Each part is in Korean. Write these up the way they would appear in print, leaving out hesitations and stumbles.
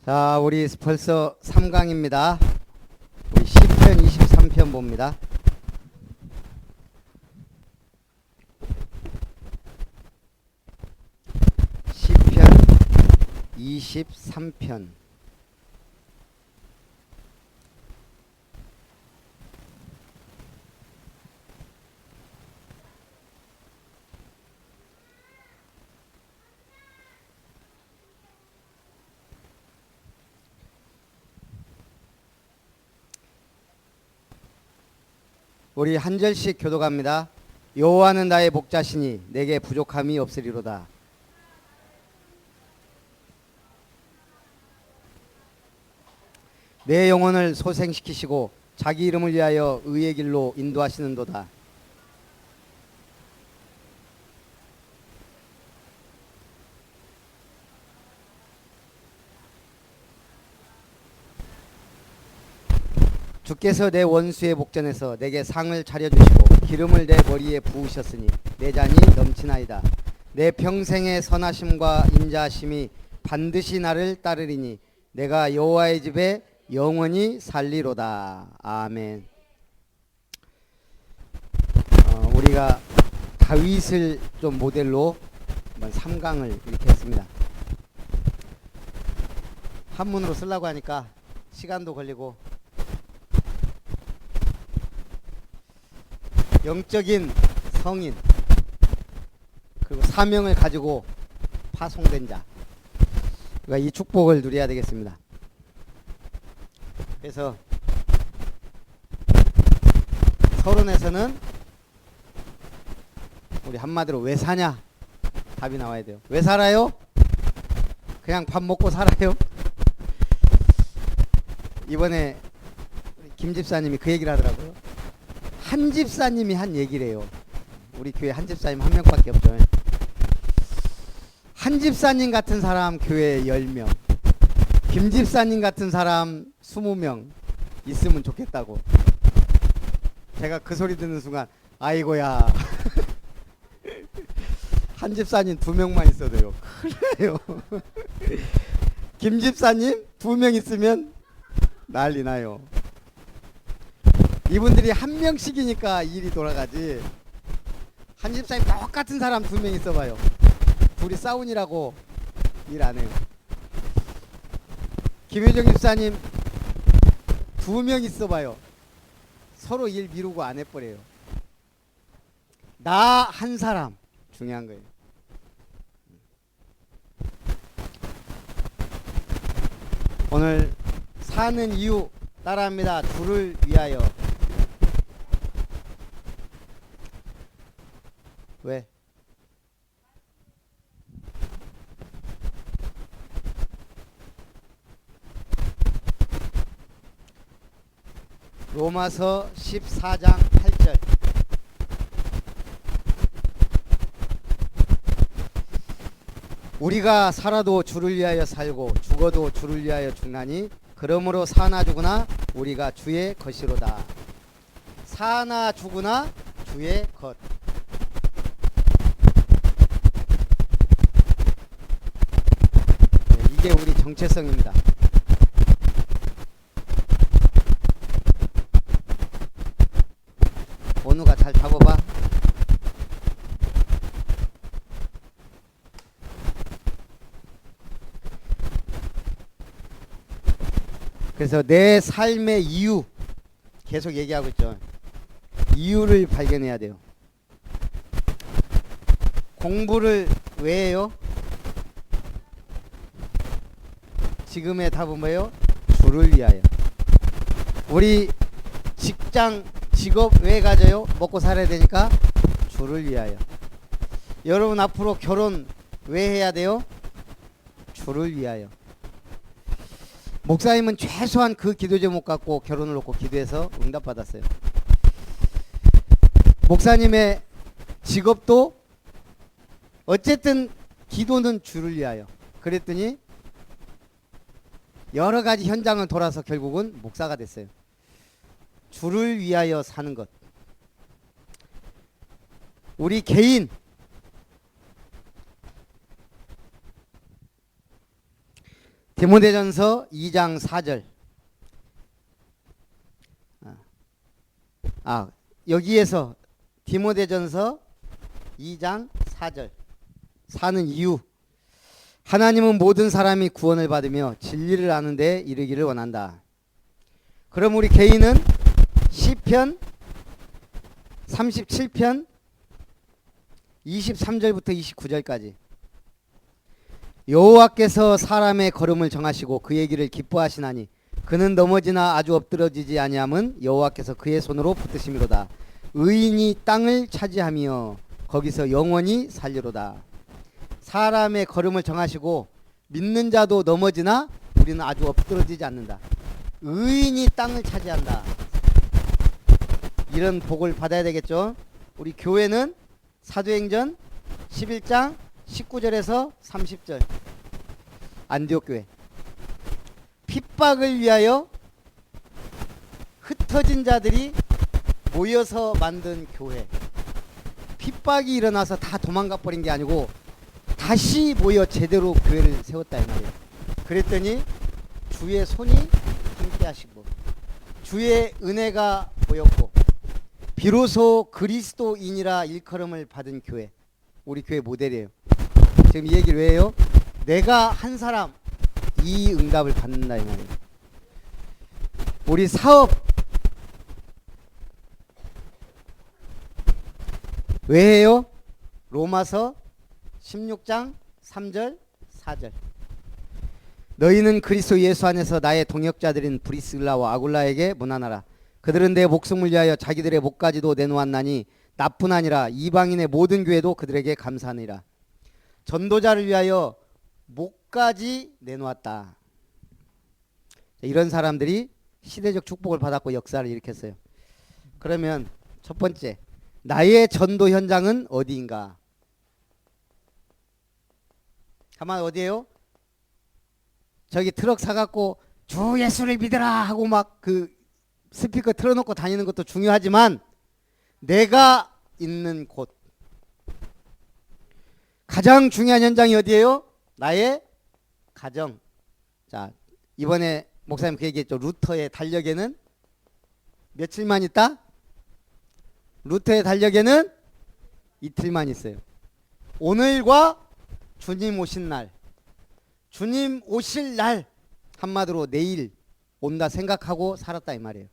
자, 우리 벌써 3강입니다. 우리 시편 23편 봅니다. 시편 23편. 우리 한 절씩 교독합니다. 여호와는 나의 목자시니 내게 부족함이 없으리로다. 내 영혼을 소생시키시고 자기 이름을 위하여 의의 길로 인도하시는도다. 주께서 내 원수의 목전에서 내게 상을 차려주시고 기름을 내 머리에 부으셨으니 내 잔이 넘치나이다. 내 평생의 선하심과 인자하심이 반드시 나를 따르리니 내가 여호와의 집에 영원히 살리로다. 아멘. 우리가 다윗을 좀 모델로 한번 3강을 이렇게 했습니다. 한문으로 쓰려고 하니까 시간도 걸리고 영적인 성인 그리고 사명을 가지고 파송된 자, 그러니까 이 축복을 누려야 되겠습니다. 그래서 서론에서는 우리 한마디로 왜 사냐 답이 나와야 돼요. 왜 살아요? 그냥 밥 먹고 살아요? 이번에 김 집사님이 그 얘기를 하더라고요. 한 집사님이 한 얘기래요. 우리 교회 한 집사님 한 명밖에 없죠. 한 집사님 같은 사람 교회에 10명, 김 집사님 같은 사람 20명 있으면 좋겠다고. 제가 그 소리 듣는 순간 아이고야 한 집사님 2명만 있어도요 그래요. 김 집사님 2명 있으면 난리 나요. 이분들이 한 명씩이니까 일이 돌아가지. 한 집사님 똑같은 사람 2명 있어봐요. 둘이 싸우니라고 일 안 해요. 김효정 집사님 2명 있어봐요. 서로 일 미루고 안 해버려요. 나 한 사람 중요한 거예요. 오늘 사는 이유 따라합니다. 주를 위하여. 왜? 로마서 14장 8절. 우리가 살아도 주를 위하여 살고 죽어도 주를 위하여 죽나니 그러므로 사나 죽으나 우리가 주의 것이로다. 사나 죽으나 주의 것. 이게 우리 정체성입니다. 원우가 잘 잡아봐. 그래서 내 삶의 이유 계속 얘기하고 있죠. 이유를 발견해야 돼요. 공부를 왜 해요? 지금의 답은 뭐예요? 주를 위하여. 우리 직장, 직업 왜 가져요? 먹고 살아야 되니까 주를 위하여. 여러분 앞으로 결혼 왜 해야 돼요? 주를 위하여. 목사님은 최소한 그 기도 제목 갖고 결혼을 놓고 기도해서 응답받았어요. 목사님의 직업도 어쨌든 기도는 주를 위하여. 그랬더니 여러 가지 현장을 돌아서 결국은 목사가 됐어요. 주를 위하여 사는 것. 우리 개인 디모데전서 2장 4절. 여기에서 디모데전서 2장 4절. 사는 이유. 하나님은 모든 사람이 구원을 받으며 진리를 아는 데 이르기를 원한다. 그럼 우리 개인은 시편 37편 23절부터 29절까지 여호와께서 사람의 걸음을 정하시고 그의 길을 기뻐하시나니 그는 넘어지나 아주 엎드러지지 아니함은 여호와께서 그의 손으로 붙드심이로다. 의인이 땅을 차지하며 거기서 영원히 살리로다. 사람의 걸음을 정하시고 믿는 자도 넘어지나 우리는 아주 엎드러지지 않는다. 의인이 땅을 차지한다. 이런 복을 받아야 되겠죠. 우리 교회는 사도행전 11장 19절에서 30절 안디옥 교회, 핍박을 위하여 흩어진 자들이 모여서 만든 교회. 핍박이 일어나서 다 도망가 버린 게 아니고 다시 모여 제대로 교회를 세웠다 이 말이에요. 그랬더니 주의 손이 함께 하시고 주의 은혜가 보였고 비로소 그리스도인이라 일컬음을 받은 교회, 우리 교회 모델이에요. 지금 이 얘기를 왜 해요? 내가 한 사람 이 응답을 받는다 이 말이에요. 우리 사업 왜 해요? 로마서 16장 3절 4절. 너희는 그리스도 예수 안에서 나의 동역자들인 브리스길라와 아굴라에게 문안하라. 그들은 내 목숨을 위하여 자기들의 목까지도 내놓았나니 나뿐 아니라 이방인의 모든 교회도 그들에게 감사하니라. 전도자를 위하여 목까지 내놓았다. 이런 사람들이 시대적 축복을 받았고 역사를 일으켰어요. 그러면 첫 번째, 나의 전도 현장은 어디인가? 가만 어디에요? 저기 트럭 사갖고 주 예수를 믿으라 하고 막 그 스피커 틀어놓고 다니는 것도 중요하지만 내가 있는 곳, 가장 중요한 현장이 어디예요? 나의 가정. 자, 이번에 목사님 그 얘기했죠. 루터의 달력에는 며칠만 있다? 루터의 달력에는 이틀만 있어요. 오늘과 주님 오신 날, 주님 오실 날, 한마디로 내일 온다 생각하고 살았다 이 말이에요.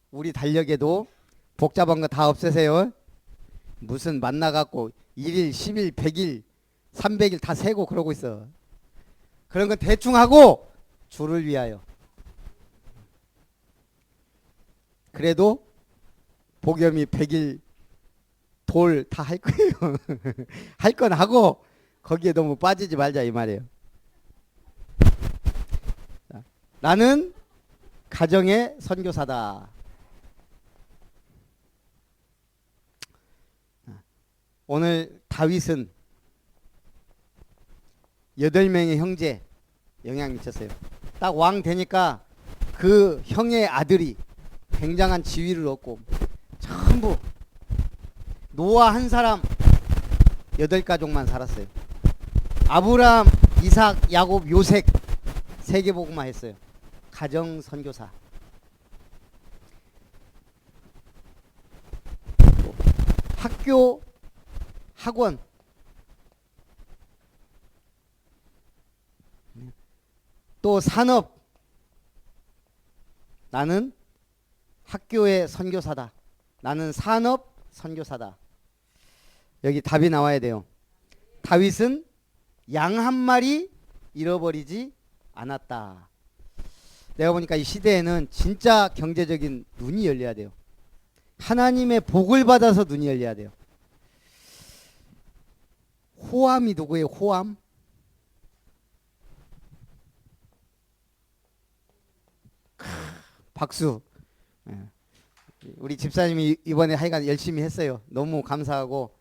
우리 달력에도 복잡한 거 다 없애세요. 무슨 만나갖고 1일, 10일, 100일, 300일 다 세고 그러고 있어. 그런 건 대충 하고 주를 위하여. 그래도 복염이 100일 돌 다 할 거예요. 할 건 하고 거기에 너무 빠지지 말자 이 말이에요. 나는 가정의 선교사다. 오늘 다윗은 8명의 형제 영향 미쳤어요. 딱 왕 되니까 그 형의 아들이 굉장한 지위를 얻고 전부 노아 한 사람 8가족만 살았어요. 아브라함, 이삭, 야곱, 요셉 세계복음화 했어요. 가정 선교사. 학교, 학원. 또 산업. 나는 학교의 선교사다. 나는 산업 선교사다. 여기 답이 나와야 돼요. 다윗은 양 한 마리 잃어버리지 않았다. 내가 보니까 이 시대에는 진짜 경제적인 눈이 열려야 돼요. 하나님의 복을 받아서 눈이 열려야 돼요. 호암이 누구예요? 호암? 박수. 우리 집사님이 이번에 하여간 열심히 했어요. 너무 감사하고.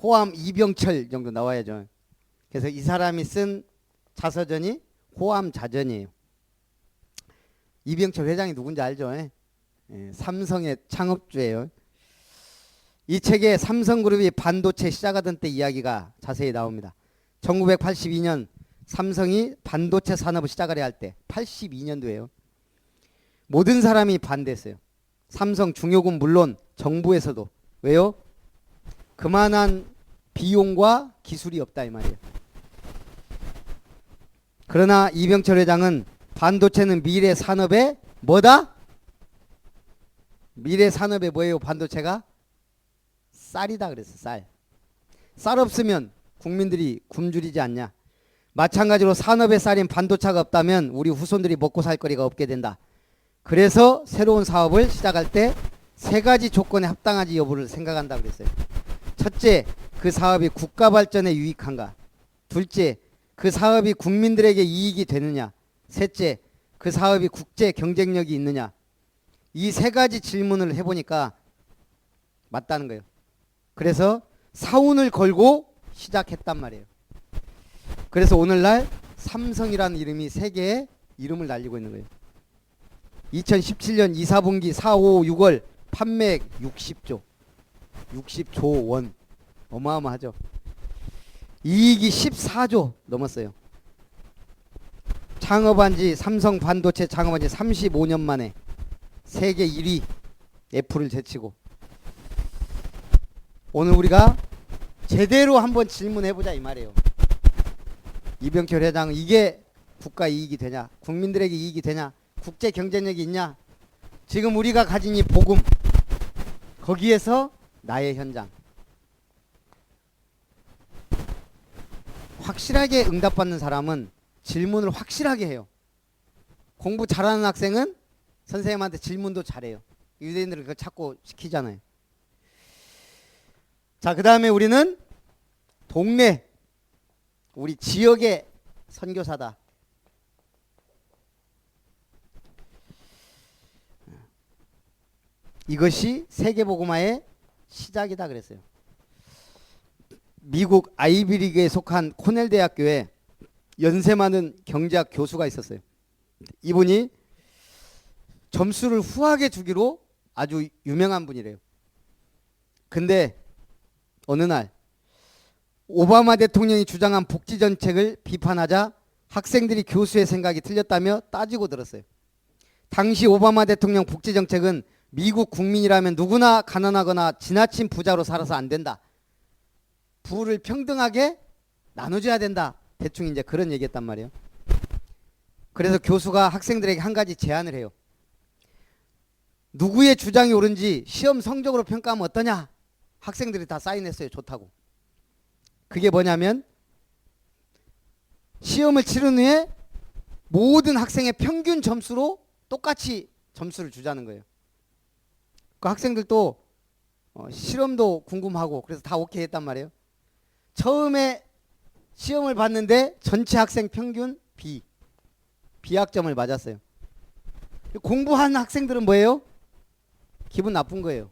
호암 이병철 정도 나와야죠. 그래서 이 사람이 쓴 자서전이 호암 자전이에요. 이병철 회장이 누군지 알죠? 삼성의 창업주예요. 이 책에 삼성그룹이 반도체 시작하던 때 이야기가 자세히 나옵니다. 1982년 삼성이 반도체 산업을 시작을 해야 할 때 82년도에요. 모든 사람이 반대했어요. 삼성 중요군 물론 정부에서도. 왜요? 그만한 비용과 기술이 없다 이 말이에요. 그러나 이병철 회장은 반도체는 미래 산업의 뭐다? 미래 산업의 뭐예요? 반도체가? 쌀이다 그랬어. 쌀. 쌀 없으면 국민들이 굶주리지 않냐. 마찬가지로 산업의 쌀인 반도체가 없다면 우리 후손들이 먹고 살 거리가 없게 된다. 그래서 새로운 사업을 시작할 때 세 가지 조건에 합당한지 여부를 생각한다 그랬어요. 첫째, 그 사업이 국가 발전에 유익한가. 둘째, 그 사업이 국민들에게 이익이 되느냐. 셋째, 그 사업이 국제 경쟁력이 있느냐. 이 세 가지 질문을 해보니까 맞다는 거예요. 그래서 사운을 걸고 시작했단 말이에요. 그래서 오늘날 삼성이라는 이름이 세계에 이름을 날리고 있는 거예요. 2017년 2, 4분기 4, 5, 6월 판매액 60조 원. 어마어마하죠. 이익이 14조 넘었어요. 삼성 반도체 창업한 지 35년 만에 세계 1위 애플을 제치고. 오늘 우리가 제대로 한번 질문해보자 이 말이에요. 이병철 회장은 이게 국가 이익이 되냐, 국민들에게 이익이 되냐, 국제 경쟁력이 있냐. 지금 우리가 가진 이 복음, 거기에서 나의 현장 확실하게 응답받는 사람은 질문을 확실하게 해요. 공부 잘하는 학생은 선생님한테 질문도 잘해요. 유대인들을 그거 찾고 시키잖아요. 자, 그 다음에 우리는 동네, 우리 지역의 선교사다. 이것이 세계복음화의 시작이다 그랬어요. 미국 아이비리그에 속한 코넬 대학교에 연세 많은 경제학 교수가 있었어요. 이분이 점수를 후하게 주기로 아주 유명한 분이래요. 근데 어느 날 오바마 대통령이 주장한 복지 정책을 비판하자 학생들이 교수의 생각이 틀렸다며 따지고 들었어요. 당시 오바마 대통령 복지 정책은 미국 국민이라면 누구나 가난하거나 지나친 부자로 살아서 안 된다. 부를 평등하게 나눠줘야 된다. 대충 이제 그런 얘기했단 말이에요. 그래서 교수가 학생들에게 한 가지 제안을 해요. 누구의 주장이 옳은지 시험 성적으로 평가하면 어떠냐? 학생들이 다 사인했어요. 좋다고. 그게 뭐냐면 시험을 치른 후에 모든 학생의 평균 점수로 똑같이 점수를 주자는 거예요. 그 학생들도 실험도 궁금하고 그래서 다 오케이 했단 말이에요. 처음에 시험을 봤는데 전체 학생 평균 B학점을 맞았어요. 공부한 학생들은 뭐예요? 기분 나쁜 거예요.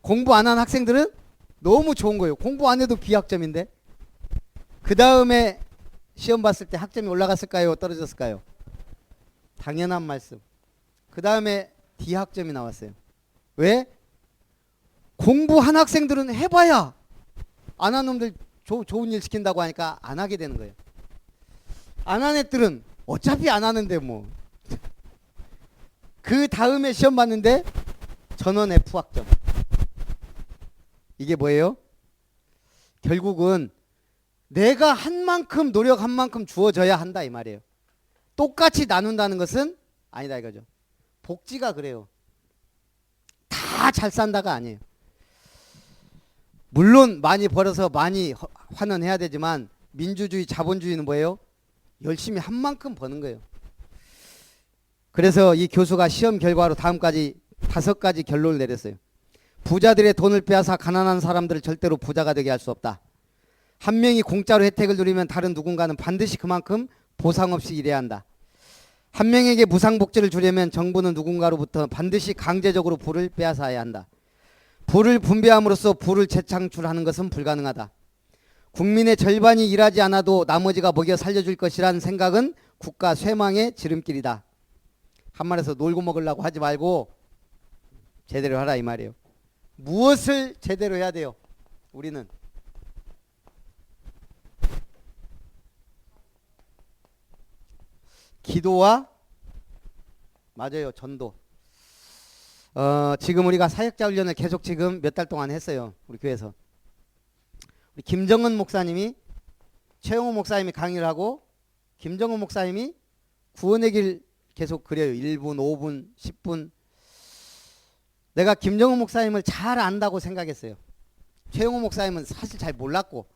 공부 안 한 학생들은 너무 좋은 거예요. 공부 안 해도 B학점인데. 그 다음에 시험 봤을 때 학점이 올라갔을까요? 떨어졌을까요? 당연한 말씀. 그 다음에 D학점이 나왔어요. 왜? 공부한 학생들은 해봐야 안 한 놈들 좋은 일 시킨다고 하니까 안 하게 되는 거예요. 안 한 애들은 어차피 안 하는데 뭐. 그 다음에 시험 봤는데 전원 F학점. 이게 뭐예요? 결국은 내가 한 만큼 노력한 만큼 주어져야 한다 이 말이에요. 똑같이 나눈다는 것은 아니다 이거죠. 복지가 그래요. 다 잘 산다가 아니에요. 물론 많이 벌어서 많이 환원해야 되지만 민주주의 자본주의는 뭐예요? 열심히 한 만큼 버는 거예요. 그래서 이 교수가 시험 결과로 다음까지 5가지 결론을 내렸어요. 부자들의 돈을 빼앗아 가난한 사람들을 절대로 부자가 되게 할 수 없다. 한 명이 공짜로 혜택을 누리면 다른 누군가는 반드시 그만큼 보상 없이 일해야 한다. 한 명에게 무상복지를 주려면 정부는 누군가로부터 반드시 강제적으로 부를 빼앗아야 한다. 부를 분배함으로써 부를 재창출하는 것은 불가능하다. 국민의 절반이 일하지 않아도 나머지가 먹여 살려줄 것이란 생각은 국가 쇠망의 지름길이다. 한 말에서 놀고 먹으려고 하지 말고 제대로 하라 이 말이에요. 무엇을 제대로 해야 돼요? 우리는 기도와 맞아요. 전도. 지금 우리가 사역자 훈련을 계속 지금 몇 달 동안 했어요. 우리 교회에서. 우리 김정은 목사님이 최영호 목사님이 강의를 하고 김정은 목사님이 구원의 길 계속 그려요. 1분, 5분, 10분. 내가 김정은 목사님을 잘 안다고 생각했어요. 최영호 목사님은 사실 잘 몰랐고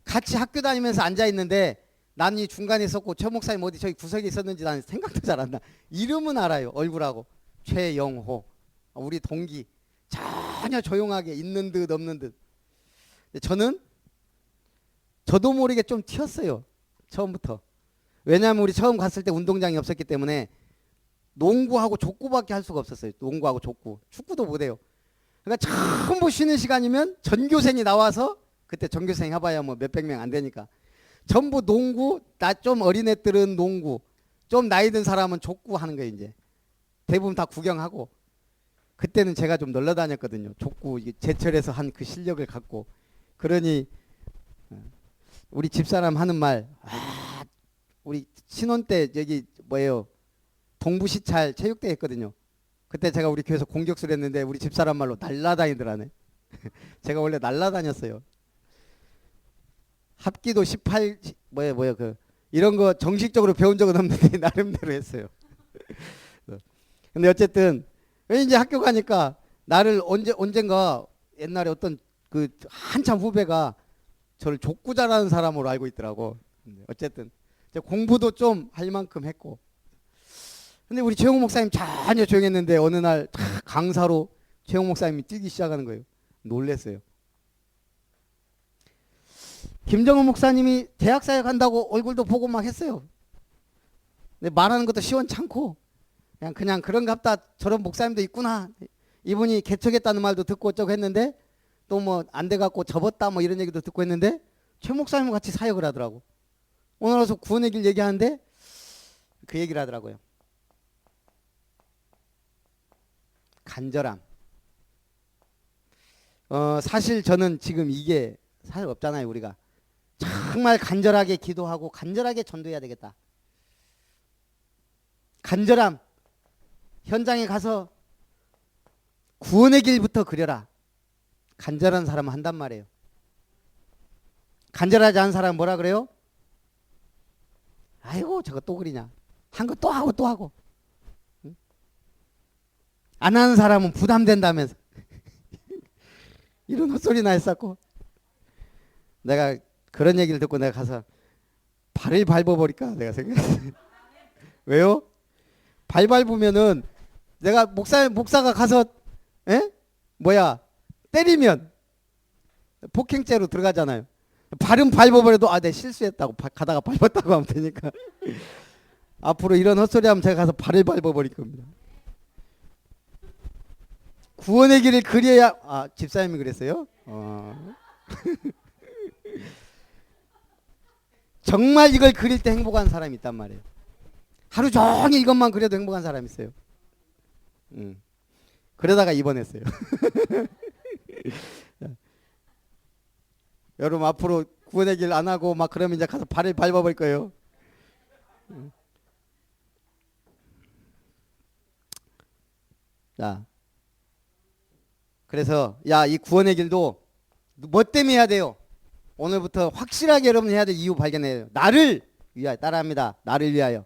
같이 학교 다니면서 앉아 있는데 난 이 중간에 있었고 최 목사님 어디 저기 구석에 있었는지 나는 생각도 잘 안 나. 이름은 알아요. 얼굴하고. 최영호. 우리 동기. 전혀 조용하게 있는 듯 없는 듯. 저는 저도 모르게 좀 튀었어요. 처음부터. 왜냐하면 우리 처음 갔을 때 운동장이 없었기 때문에 농구하고 족구밖에 할 수가 없었어요. 농구하고 족구. 축구도 못해요. 그러니까 전부 쉬는 시간이면 전교생이 나와서 그때 전교생 해봐야 뭐 몇백 명 안 되니까 전부 농구, 나 좀 어린 애들은 농구, 좀 나이 든 사람은 족구 하는 거예요. 이제 대부분 다 구경하고. 그때는 제가 좀 놀러 다녔거든요. 족구 제철에서 한 그 실력을 갖고. 그러니 우리 집사람 하는 말, 우리 신혼 때 여기 뭐예요, 동부시찰 체육대 했거든요. 그때 제가 우리 교회에서 공격수를 했는데 우리 집사람 말로 날라다니더라네. 제가 원래 날라다녔어요. 합기도 18 뭐예요 그 이런 거 정식적으로 배운 적은 없는데 나름대로 했어요. 근데 어쨌든 이제 학교 가니까 나를 언젠가 옛날에 어떤 그 한참 후배가 저를 족구 잘하는 사람으로 알고 있더라고. 어쨌든 공부도 좀 할 만큼 했고. 근데 우리 최영호 목사님 전혀 조용했는데 어느 날 강사로 최영호 목사님이 뛰기 시작하는 거예요. 놀랬어요. 김정은 목사님이 대학 사역한다고 얼굴도 보고 막 했어요. 근데 말하는 것도 시원찮고 그냥 그런갑다, 저런 목사님도 있구나, 이분이 개척했다는 말도 듣고 어쩌고 했는데 또 뭐 안 돼갖고 접었다 뭐 이런 얘기도 듣고 했는데 최 목사님과 같이 사역을 하더라고. 오늘 와서 구원의 길 얘기하는데 그 얘기를 하더라고요. 간절함. 사실 저는 지금 이게 사실 없잖아요. 우리가 정말 간절하게 기도하고 간절하게 전도해야 되겠다. 간절함. 현장에 가서 구원의 길부터 그려라. 간절한 사람은 한단 말이에요. 간절하지 않은 사람은 뭐라 그래요? 아이고 저거 또 그리냐. 한 거 또 하고 또 하고. 응? 안 하는 사람은 부담된다면서. 이런 헛소리나 했었고. 내가 그런 얘기를 듣고 내가 가서 발을 밟아버릴까 내가 생각했어요. 왜요? 발 밟으면은 내가 목사가 가서 때리면 폭행죄로 들어가잖아요. 발은 밟아버려도 내 실수했다고 가다가 밟았다고 하면 되니까. 앞으로 이런 헛소리 하면 제가 가서 발을 밟아버릴 겁니다. 구원의 길을 그려야. 집사님이 그랬어요? 정말 이걸 그릴 때 행복한 사람이 있단 말이에요. 하루 종일 이것만 그려도 행복한 사람이 있어요. 그러다가 입원했어요. 여러분 앞으로 구원의 길 안 하고 막 그러면 이제 가서 발을 밟아버릴 거예요. 자, 그래서 이 구원의 길도 뭐 때문에 해야 돼요? 오늘부터 확실하게 여러분 해야 될 이유 발견해요. 나를 위하여. 따라합니다. 나를 위하여.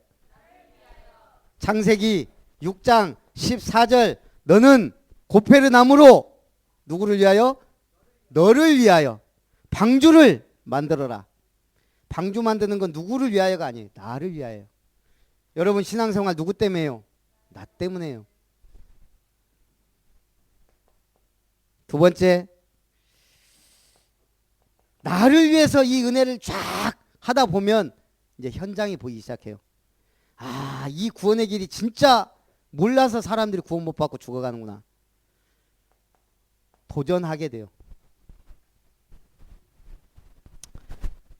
창세기 6장 14절 너는 고페르나무로 누구를 위하여? 너를 위하여 방주를 만들어라. 방주 만드는 건 누구를 위하여가 아니에요. 나를 위하여. 여러분 신앙생활 누구 때문에 해요? 나 때문에 해요. 두 번째, 나를 위해서 이 은혜를 쫙 하다 보면 이제 현장이 보이기 시작해요. 이 구원의 길이 진짜 몰라서 사람들이 구원 못 받고 죽어가는구나. 도전하게 돼요.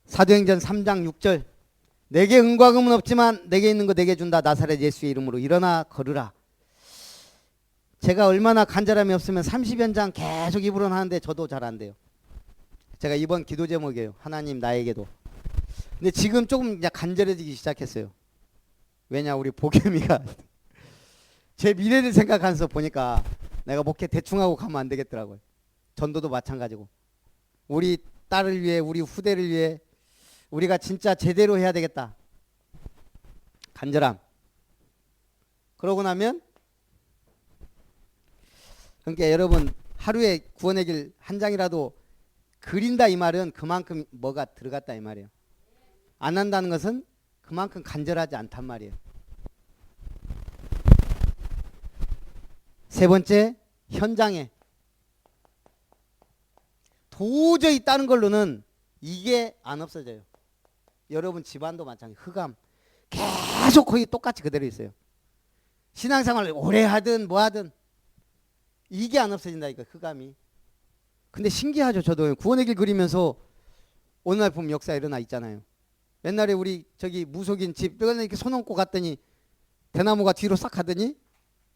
사도행전 3장 6절 내게 은과 금은 없지만 내게 있는 거 내게 준다. 나사렛 예수의 이름으로 일어나 걸으라. 제가 얼마나 간절함이 없으면 30연장 계속 입으로는 하는데 저도 잘 안 돼요. 제가 이번 기도 제목이에요. 하나님 나에게도. 근데 지금 조금 이제 간절해지기 시작했어요. 왜냐 우리 보겸이가 제 미래를 생각하면서 보니까 내가 목회 대충 하고 가면 안 되겠더라고요. 전도도 마찬가지고 우리 딸을 위해 우리 후대를 위해 우리가 진짜 제대로 해야 되겠다. 간절함. 그러고 나면 그러니까 여러분 하루에 구원의 길 한 장이라도 그린다 이 말은 그만큼 뭐가 들어갔다 이 말이에요. 안 한다는 것은 그만큼 간절하지 않단 말이에요. 세 번째, 현장에 도저히 다른 걸로는 이게 안 없어져요. 여러분 집안도 마찬가지. 흑암 계속 거의 똑같이 그대로 있어요. 신앙생활을 오래 하든 뭐 하든 이게 안 없어진다니까, 흑암이. 근데 신기하죠. 저도 구원의 길 그리면서 어느 날 보면 역사 일어나 있잖아요. 옛날에 우리 저기 무속인 집 이렇게 손 얹고 갔더니 대나무가 뒤로 싹 가더니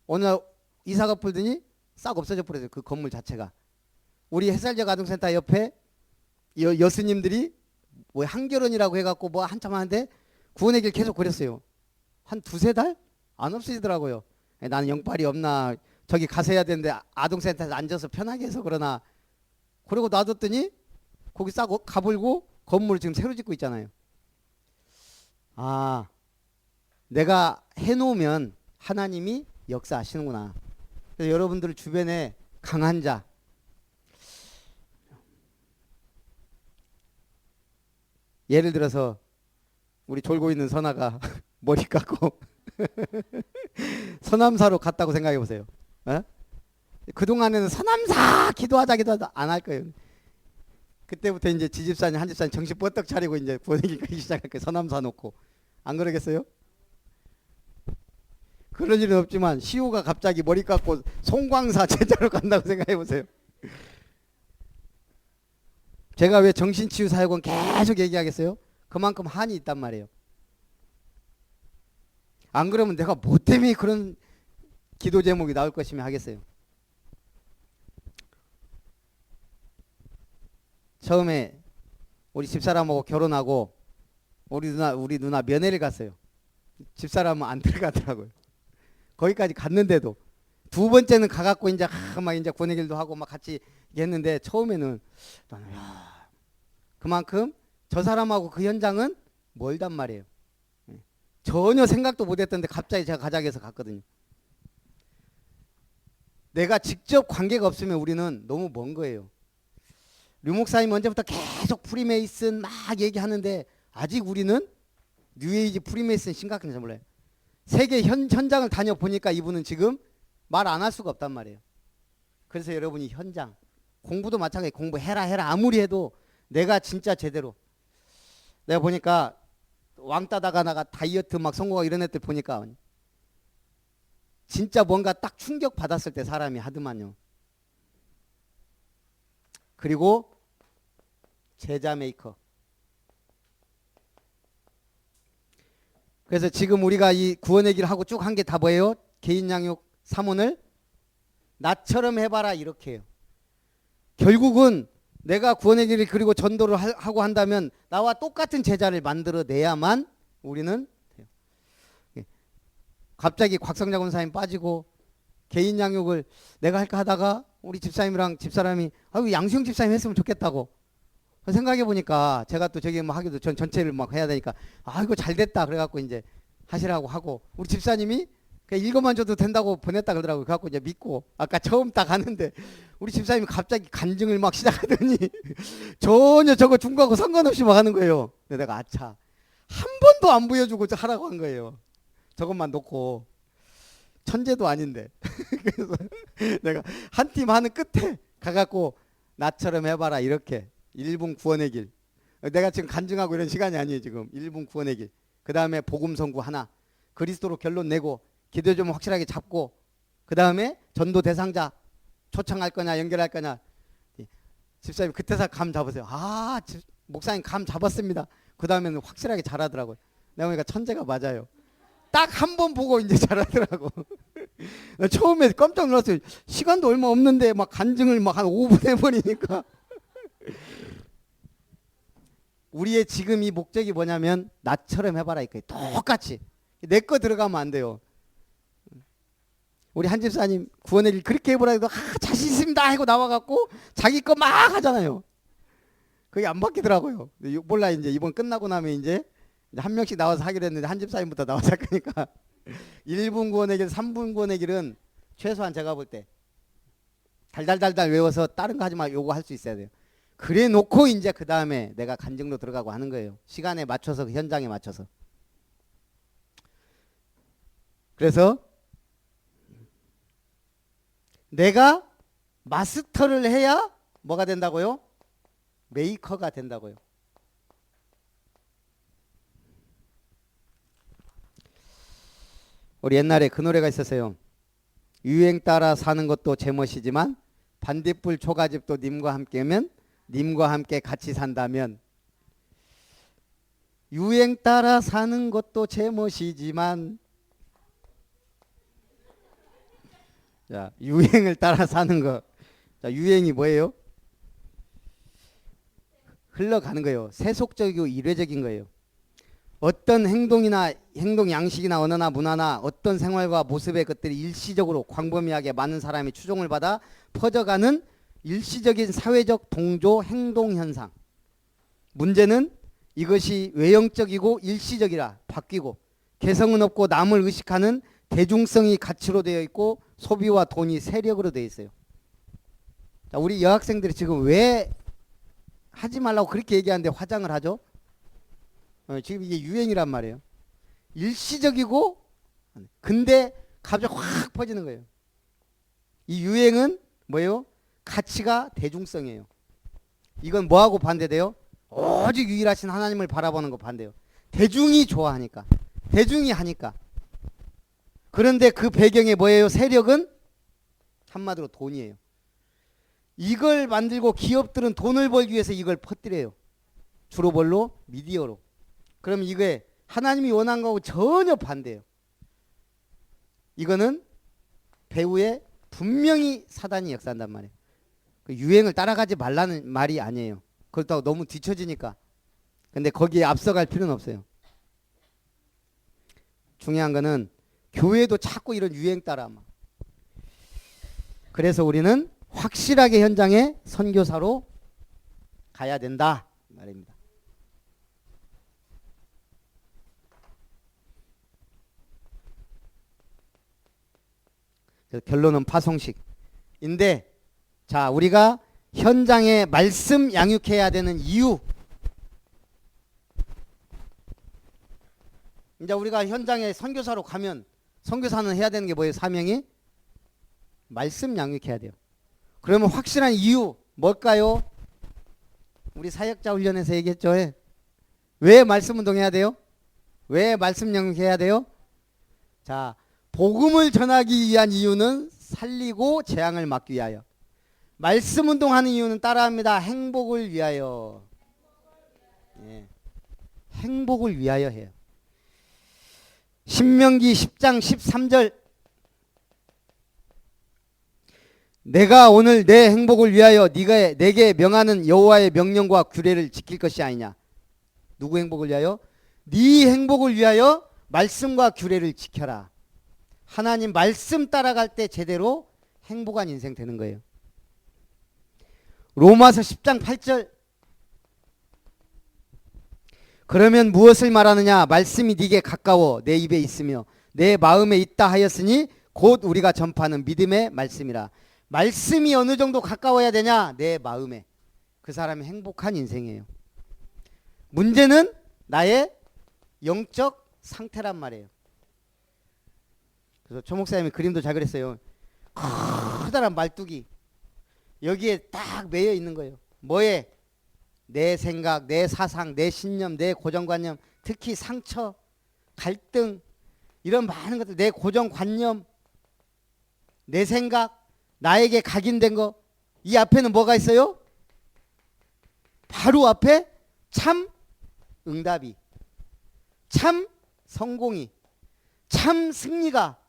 어느 날 이사가 풀더니 싹 없어져 버렸어요. 그 건물 자체가. 우리 햇살적 아동센터 옆에 여스님들이 뭐 한결혼이라고 해갖고 뭐 한참 하는데 구원의 길 계속 그렸어요. 한 두세 달? 안 없어지더라고요. 나는 영빨이 없나 저기 가서 해야 되는데 아동센터에서 앉아서 편하게 해서 그러나 그러고 놔뒀더니 거기 싹 가불고 건물을 지금 새로 짓고 있잖아요. 아, 내가 해놓으면 하나님이 역사하시는구나. 그래서 여러분들 주변에 강한 자, 예를 들어서 우리 졸고 있는 선아가 머리 깎고 서남사로 갔다고 생각해 보세요. 어? 그동안에는 서남사 기도하자 안 할 거예요. 그때부터 이제 지집사님 한 집사님 정신 뻗떡 차리고 이제 구원의 길 가기 시작할 거예요. 서남사 놓고. 안 그러겠어요? 그럴 일은 없지만 시우가 갑자기 머리 깎고 송광사 제자로 간다고 생각해 보세요. 제가 왜 정신치유 사역은 계속 얘기하겠어요? 그만큼 한이 있단 말이에요. 안 그러면 내가 뭐 때문에 그런 기도 제목이 나올 것이며 하겠어요. 처음에 우리 집사람하고 결혼하고 우리 누나 면회를 갔어요. 집사람은 안 들어가더라고요. 거기까지 갔는데도 두 번째는 가갖고 이제 막 이제 구원의 길도 하고 막 같이 했는데 처음에는 야, 그만큼 저 사람하고 그 현장은 멀단 말이에요. 전혀 생각도 못했던데 갑자기 제가 가자고 해서 갔거든요. 내가 직접 관계가 없으면 우리는 너무 먼 거예요. 류 목사님 언제부터 계속 프리메이슨 막 얘기하는데 아직 우리는 뉴에이지 프리메이슨 심각한지 몰라요. 세계 현장을 다녀보니까 이분은 지금 말 안 할 수가 없단 말이에요. 그래서 여러분이 현장 공부도 마찬가지. 공부해라 아무리 해도 내가 진짜 제대로 내가 보니까 왕따다가 나가 다이어트 막 성공하고 이런 애들 보니까 진짜 뭔가 딱 충격 받았을 때 사람이 하더만요. 그리고 제자 메이커. 그래서 지금 우리가 이 구원의 길 하고 쭉 한 게 다 뭐예요? 개인 양육 사문을 나처럼 해봐라 이렇게 해요. 결국은 내가 구원의 길을 그리고 전도를 하고 한다면 나와 똑같은 제자를 만들어내야만 우리는 돼요. 갑자기 곽성자 권사님 빠지고 개인 양육을 내가 할까 하다가 우리 집사님이랑 집사람이 아유 양수영 집사님 했으면 좋겠다고 생각해 보니까 제가 또 저기 뭐 하기도 전체를 막 해야 되니까 아 이거 잘 됐다 그래갖고 이제 하시라고 하고 우리 집사님이 그냥 읽어만 줘도 된다고 보냈다 그러더라고요. 그래갖고 이제 믿고 아까 처음 딱 하는데 우리 집사님이 갑자기 간증을 막 시작하더니 전혀 저거 준 거하고 상관없이 막 하는 거예요. 근데 내가 아차 한 번도 안 보여주고 하라고 한 거예요. 저것만 놓고 천재도 아닌데 그래서 내가 한 팀 하는 끝에 가갖고 나처럼 해봐라 이렇게 1분 구원의 길. 내가 지금 간증하고 이런 시간이 아니에요. 지금 1분 구원의 길. 그 다음에 복음 선구 하나 그리스도로 결론 내고 기도 좀 확실하게 잡고 그 다음에 전도 대상자 초청할 거냐 연결할 거냐. 집사님 그때서 감 잡으세요. 아 목사님 감 잡았습니다. 그 다음에는 확실하게 잘하더라고요. 내가 보니까 천재가 맞아요. 딱 한 번 보고 이제 잘하더라고. 처음에 깜짝 놀랐어요. 시간도 얼마 없는데 막 간증을 막 한 5분 해버리니까. 우리의 지금 이 목적이 뭐냐면 나처럼 해봐라 이거예요. 똑같이 내 거 들어가면 안 돼요. 우리 한 집사님 구원의 일 그렇게 해보라 해도 자신 있습니다 하고 나와갖고 자기 거 막 하잖아요. 그게 안 바뀌더라고요. 몰라 이제 이번 끝나고 나면 이제 한 명씩 나와서 하기로 했는데 한 집사님부터 나와서 할 거니까 1분 구원의 길 3분 구원의 길은 최소한 제가 볼 때 달달달달 외워서 다른 거 하지 마 요거 할 수 있어야 돼요. 그래 놓고 이제 그 다음에 내가 간증도 들어가고 하는 거예요. 시간에 맞춰서 그 현장에 맞춰서. 그래서 내가 마스터를 해야 뭐가 된다고요? 메이커가 된다고요. 우리 옛날에 그 노래가 있었어요. 유행 따라 사는 것도 제멋이지만 반딧불 초가집도 님과 함께면 님과 함께 같이 산다면. 유행 따라 사는 것도 제멋이지만, 자, 유행을 따라 사는 거. 자, 유행이 뭐예요? 흘러가는 거예요. 세속적이고 일회적인 거예요. 어떤 행동이나 행동 양식이나 언어나 문화나 어떤 생활과 모습의 것들이 일시적으로 광범위하게 많은 사람이 추종을 받아 퍼져가는 일시적인 사회적 동조 행동 현상. 문제는 이것이 외형적이고 일시적이라 바뀌고 개성은 없고 남을 의식하는 대중성이 가치로 되어 있고 소비와 돈이 세력으로 되어 있어요. 자, 우리 여학생들이 지금 왜 하지 말라고 그렇게 얘기하는데 화장을 하죠? 지금 이게 유행이란 말이에요. 일시적이고 근데 갑자기 확 퍼지는 거예요. 이 유행은 뭐예요? 가치가 대중성이에요. 이건 뭐하고 반대돼요? 오직 유일하신 하나님을 바라보는 거 반대요. 대중이 좋아하니까, 대중이 하니까. 그런데 그 배경에 뭐예요? 세력은 한마디로 돈이에요. 이걸 만들고 기업들은 돈을 벌기 위해서 이걸 퍼뜨려요. 주로 뭘로? 미디어로. 그럼 이게 하나님이 원한 거하고 전혀 반대예요. 이거는 배후에 분명히 사단이 역사한단 말이에요. 그 유행을 따라가지 말라는 말이 아니에요. 그렇다고 너무 뒤처지니까. 근데 거기에 앞서갈 필요는 없어요. 중요한 거는 교회도 자꾸 이런 유행 따라 막. 그래서 우리는 확실하게 현장에 선교사로 가야 된다 말입니다. 결론은 파송식인데, 자, 우리가 현장에 말씀 양육해야 되는 이유. 이제 우리가 현장에 선교사로 가면 선교사는 해야 되는 게 뭐예요? 사명이 말씀 양육해야 돼요. 그러면 확실한 이유 뭘까요? 우리 사역자 훈련에서 얘기했죠. 왜 말씀 운동해야 돼요? 왜 말씀 양육해야 돼요? 자, 복음을 전하기 위한 이유는 살리고 재앙을 막기 위하여. 말씀 운동하는 이유는 따라합니다. 행복을 위하여. 예. 행복을 위하여 해요. 신명기 10장 13절. 내가 오늘 내 행복을 위하여 네가 내게 명하는 여호와의 명령과 규례를 지킬 것이 아니냐. 누구 행복을 위하여? 네 행복을 위하여 말씀과 규례를 지켜라. 하나님 말씀 따라갈 때 제대로 행복한 인생 되는 거예요. 로마서 10장 8절. 그러면 무엇을 말하느냐? 말씀이 네게 가까워 내 입에 있으며 내 마음에 있다 하였으니 곧 우리가 전파하는 믿음의 말씀이라. 말씀이 어느 정도 가까워야 되냐? 내 마음에. 그 사람이 행복한 인생이에요. 문제는 나의 영적 상태란 말이에요. 그래서 초 목사님이 그림도 잘 그렸어요. 커다란 말뚝이 여기에 딱 매여 있는 거예요. 뭐에? 내 생각, 내 사상, 내 신념, 내 고정관념, 특히 상처, 갈등, 이런 많은 것들, 내 고정관념, 내 생각, 나에게 각인된 거, 이 앞에는 뭐가 있어요? 바로 앞에 참 응답이, 참 성공이, 참 승리가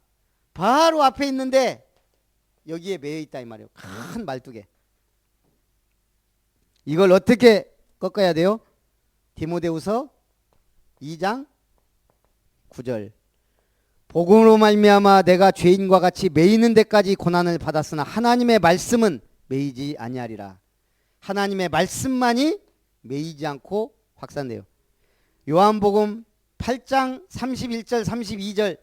바로 앞에 있는데 여기에 매여 있다 이 말이에요. 큰 말뚝에. 이걸 어떻게 꺾어야 돼요? 디모데후서 2장 9절. 복음으로 말미암아 내가 죄인과 같이 매이는 데까지 고난을 받았으나 하나님의 말씀은 매이지 아니하리라. 하나님의 말씀만이 매이지 않고 확산돼요. 요한복음 8장 31절 32절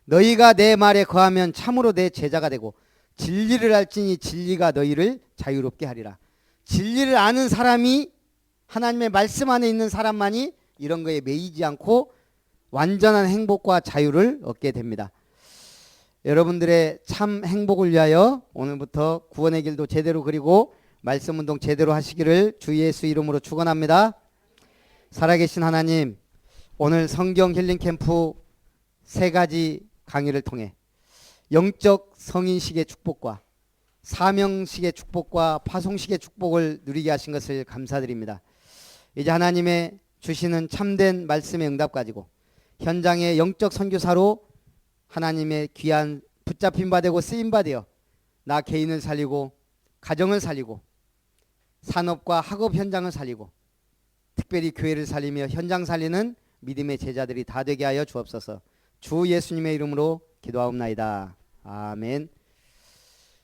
너희가 내 말에 거하면 참으로 내 제자가 되고 진리를 알지니 진리가 너희를 자유롭게 하리라. 진리를 아는 사람이 하나님의 말씀 안에 있는 사람만이 이런 거에 매이지 않고 완전한 행복과 자유를 얻게 됩니다. 여러분들의 참 행복을 위하여 오늘부터 구원의 길도 제대로 그리고 말씀 운동 제대로 하시기를 주 예수 이름으로 축원합니다. 살아계신 하나님, 오늘 성경 힐링 캠프 3가지 강의를 통해 영적 성인식의 축복과 사명식의 축복과 파송식의 축복을 누리게 하신 것을 감사드립니다. 이제 하나님의 주시는 참된 말씀의 응답 가지고 현장의 영적 선교사로 하나님의 귀한 붙잡힌 바 되고 쓰임 바 되어 나 개인을 살리고 가정을 살리고 산업과 학업 현장을 살리고 특별히 교회를 살리며 현장 살리는 믿음의 제자들이 다 되게 하여 주옵소서. 주 예수님의 이름으로 기도하옵나이다. 아멘.